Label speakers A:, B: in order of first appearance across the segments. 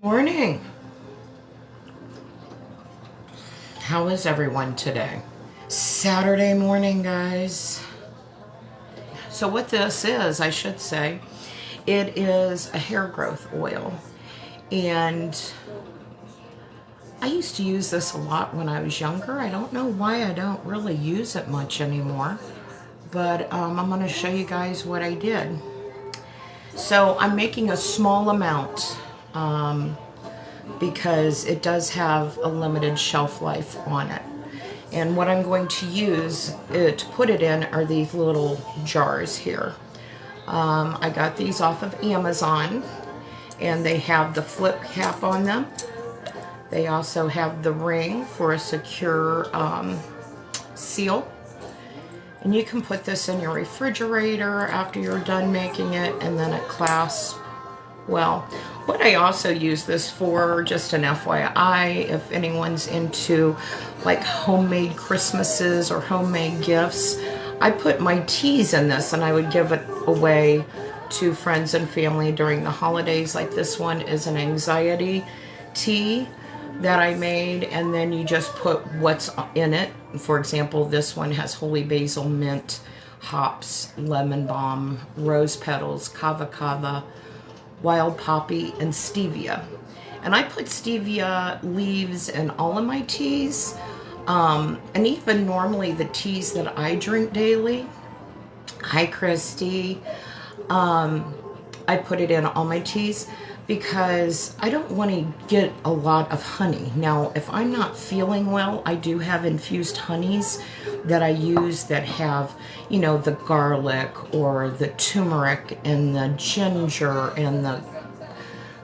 A: Morning. How is everyone today? Saturday morning, guys. So what this is, I should say, it is a hair growth oil. And I used to use this a lot when I was younger. I don't know why I don't really use it much anymore. But I'm going to show you guys what I did. So I'm making a small amount. Because it does have a limited shelf life on it. And what I'm going to use to put it in are these little jars here. I got these off of Amazon, and they have the flip cap on them. They also have the ring for a secure seal. And you can put this in your refrigerator after you're done making it, and then it clasps well. What I also use this for, just an FYI, if anyone's into like homemade Christmases or homemade gifts, I put my teas in this and I would give it away to friends and family during the holidays. Like this one is an anxiety tea that I made, and then you just put what's in it. For example, this one has holy basil, mint, hops, lemon balm, rose petals, kava kava, wild poppy, and stevia. And I put stevia leaves in all of my teas, and even normally the teas that I drink daily. Hi Christy. I put it in all my teas because I don't want to get a lot of honey. Now, if I'm not feeling well, I do have infused honeys that I use that have, you know, the garlic or the turmeric and the ginger and the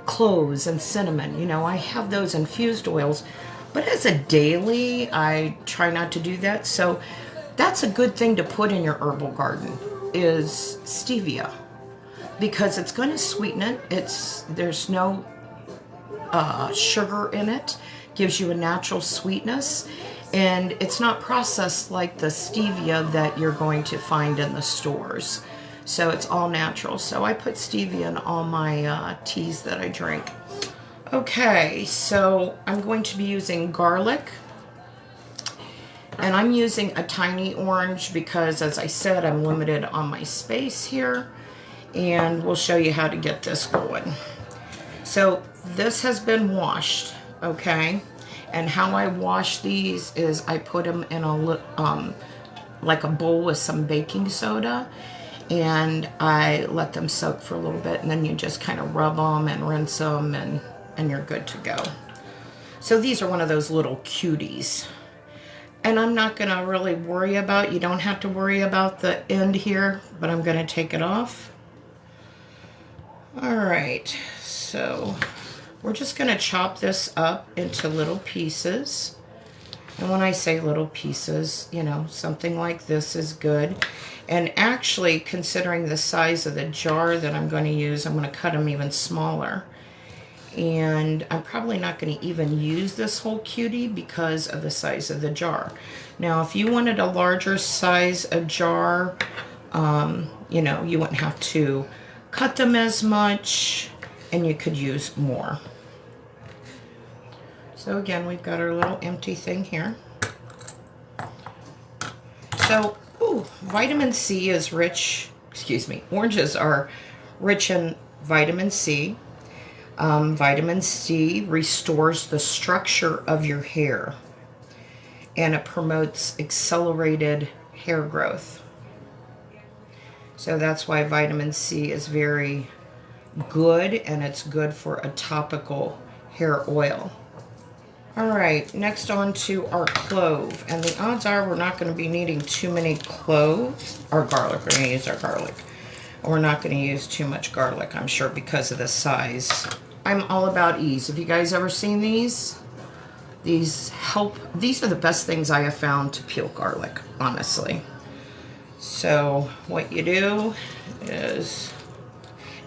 A: cloves and cinnamon. You know, I have those infused oils, but as a daily, I try not to do that. So that's a good thing to put in your herbal garden is stevia, because it's going to sweeten it. There's no sugar in it, gives you a natural sweetness, and it's not processed like the stevia that you're going to find in the stores. So it's all natural. So I put stevia in all my teas that I drink. Okay, so I'm going to be using garlic, and I'm using a tiny orange because, as I said, I'm limited on my space here. And we'll show you how to get this going. So this has been washed, okay? And how I wash these is I put them in a like a bowl with some baking soda, and I let them soak for a little bit, and then you just kind of rub them and rinse them, and you're good to go. So these are one of those little cuties. And I'm not gonna really worry about, you don't have to worry about the end here, but I'm gonna take it off. All right, so we're just going to chop this up into little pieces. And when I say little pieces, you know, something like this is good. And actually, considering the size of the jar that I'm going to use, I'm going to cut them even smaller. And I'm probably not going to even use this whole cutie because of the size of the jar. Now, if you wanted a larger size of jar, you know, you wouldn't have to cut them as much, and you could use more. So again, we've got our little empty thing here. So, vitamin C is rich, oranges are rich in vitamin C. Vitamin C restores the structure of your hair, and it promotes accelerated hair growth. So that's why vitamin C is very good, and it's good for a topical hair oil. All right, next on to our clove. And the odds are we're not going to be needing too many cloves or garlic. We're going to use our garlic. We're not going to use too much garlic, I'm sure, because of the size. I'm all about ease. Have you guys ever seen these? These help. These are the best things I have found to peel garlic, honestly. So what you do is,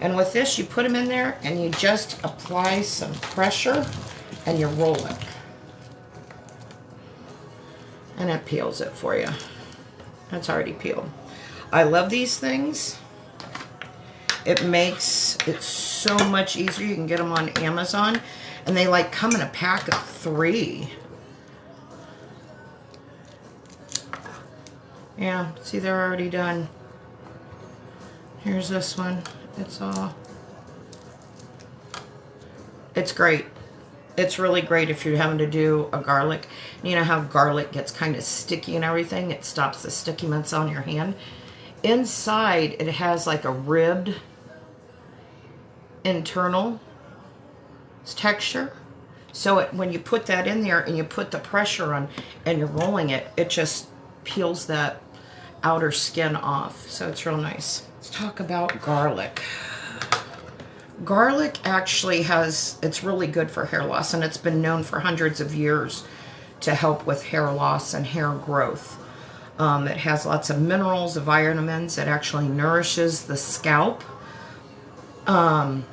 A: and with this, you put them in there and you just apply some pressure and you roll it. And it peels it for you. That's already peeled. I love these things. It makes it so much easier. You can get them on Amazon, and they like come in a pack of 3. Yeah, see, they're already done. Here's this one. It's great. It's really great if you're having to do a garlic. You know how garlic gets kind of sticky and everything? It stops the stickiness on your hand. Inside, it has like a ribbed internal texture. So when you put that in there and you put the pressure on and you're rolling it, it just peels that outer skin off. So it's real nice. Let's talk about garlic. Garlic actually it's really good for hair loss, and it's been known for hundreds of years to help with hair loss and hair growth. It has lots of minerals, vitamins. It actually nourishes the scalp, and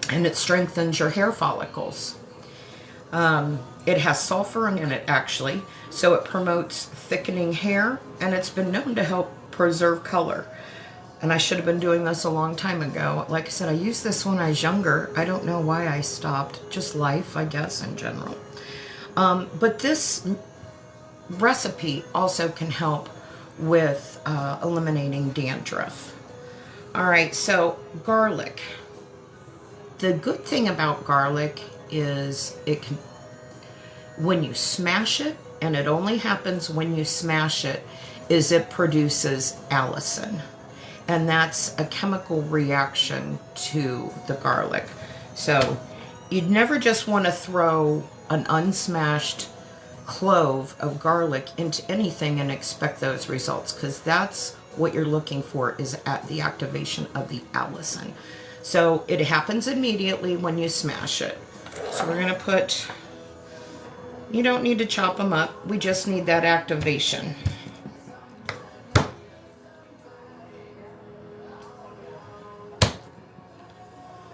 A: it strengthens your hair follicles. It has sulfur in it, actually, so it promotes thickening hair, and it's been known to help preserve color. And I should have been doing this a long time ago. Like I said, I used this when I was younger. I don't know why I stopped. Just life, I guess, in general. But this recipe also can help with eliminating dandruff. All right, so garlic. The good thing about garlic is when you smash it, and it only happens when you smash it, is it produces allicin. And that's a chemical reaction to the garlic. So you'd never just want to throw an unsmashed clove of garlic into anything and expect those results, because that's what you're looking for, is at the activation of the allicin. So it happens immediately when you smash it. So we're going to put, you don't need to chop them up, we just need that activation.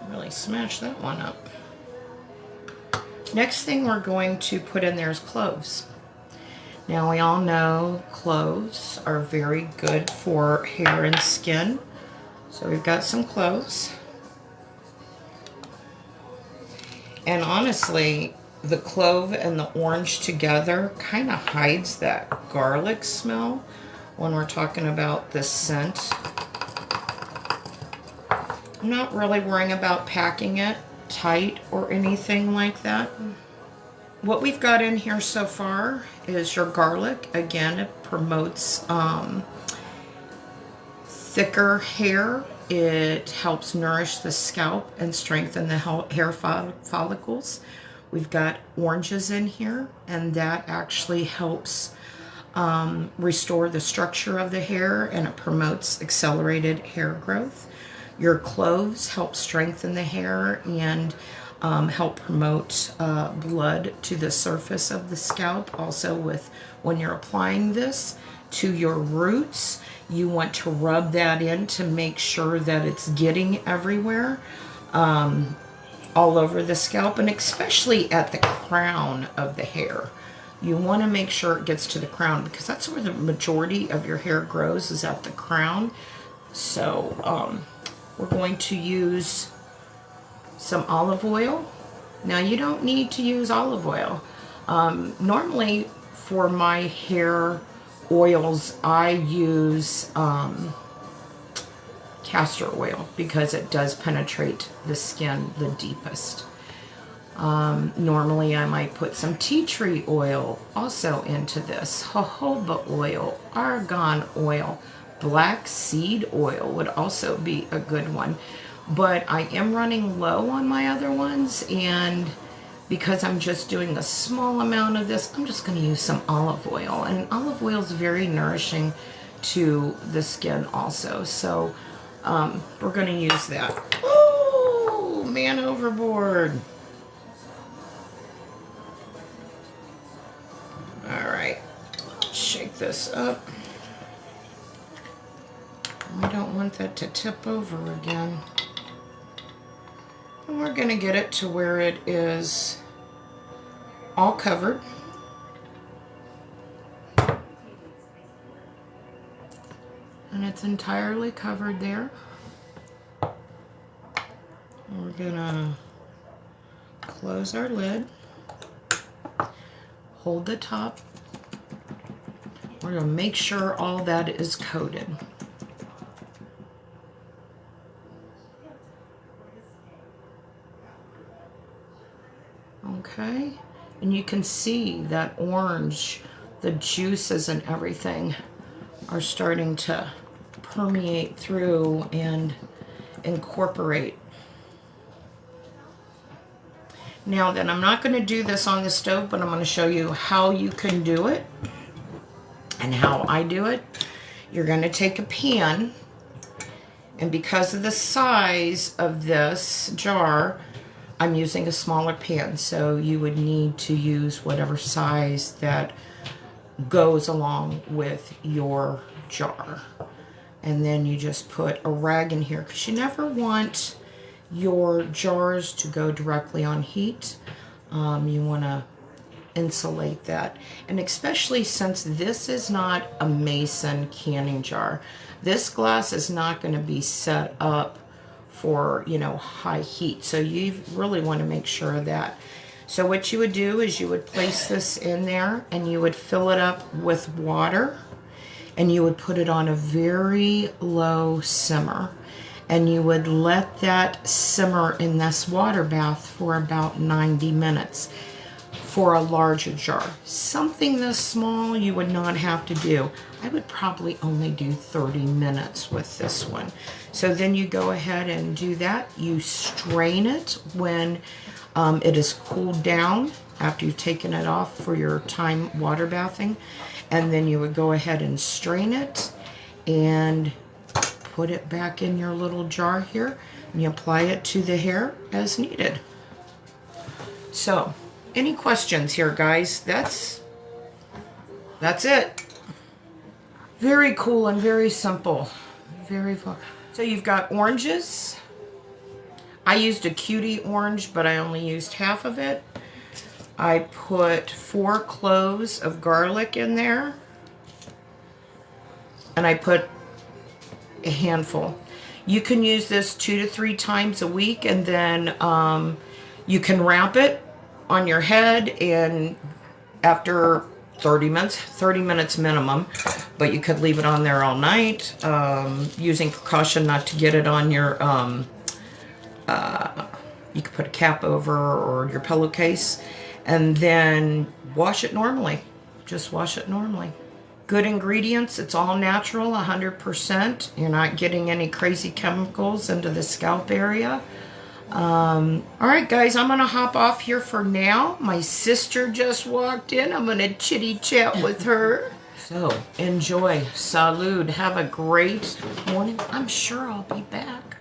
A: Really smash that one up. Next thing we're going to put in there is cloves. Now we all know cloves are very good for hair and skin. So we've got some cloves. And honestly, the clove and the orange together kind of hides that garlic smell when we're talking about the scent. I'm not really worrying about packing it tight or anything like that. What we've got in here so far is your garlic. Again, it promotes thicker hair. It helps nourish the scalp and strengthen the hair follicles. We've got oranges in here, and that actually helps restore the structure of the hair, and it promotes accelerated hair growth. Your cloves help strengthen the hair and help promote blood to the surface of the scalp. Also, when you're applying this to your roots, you want to rub that in to make sure that it's getting everywhere, all over the scalp, and especially at the crown of the hair. You want to make sure it gets to the crown, because that's where the majority of your hair grows, is at the crown. So we're going to use some olive oil. Now, you don't need to use olive oil. Normally for my hair oils, I use castor oil, because it does penetrate the skin the deepest. Normally I might put some tea tree oil also into this. Jojoba oil, argan oil, black seed oil would also be a good one. But I am running low on my other ones, and because I'm just doing a small amount of this, I'm just going to use some olive oil. And olive oil is very nourishing to the skin also. So we're going to use that. Oh, man overboard. All right, shake this up. We don't want that to tip over again. And we're going to get it to where it is all covered. And it's entirely covered there. We're gonna close our lid, hold the top. We're gonna make sure all that is coated. Okay, and you can see that orange, the juices and everything are starting to permeate through and incorporate. Now then, I'm not going to do this on the stove, but I'm going to show you how you can do it and how I do it. You're going to take a pan, and because of the size of this jar, I'm using a smaller pan, so you would need to use whatever size that goes along with your jar. And then you just put a rag in here, because you never want your jars to go directly on heat. You want to insulate that, and especially since this is not a mason canning jar, this glass is not going to be set up for, you know, high heat, so you really want to make sure of that. So what you would do is you would place this in there, and you would fill it up with water, and you would put it on a very low simmer, and you would let that simmer in this water bath for about 90 minutes for a larger jar. Something this small you would not have to do. I would probably only do 30 minutes with this one. So then you go ahead and do that. You strain it when it is cooled down, after you've taken it off for your time water bathing. And then you would go ahead and strain it and put it back in your little jar here, and you apply it to the hair as needed. So, any questions here, guys? That's it. Very cool and very simple. Very fun. So you've got oranges. I used a cutie orange, but I only used half of it. I put 4 cloves of garlic in there, and I put a handful. You can use this 2 to 3 times a week, and then you can wrap it on your head, and after 30 minutes minimum, but you could leave it on there all night, using precaution not to get it on your you could put a cap over or your pillowcase, and then wash it normally. Just wash it normally. Good ingredients. It's all natural, 100%. You're not getting any crazy chemicals into the scalp area. All right, guys, I'm gonna hop off here for now. My sister just walked in. I'm gonna chitty chat with her. So enjoy. Salud. Have a great morning. I'm sure I'll be back.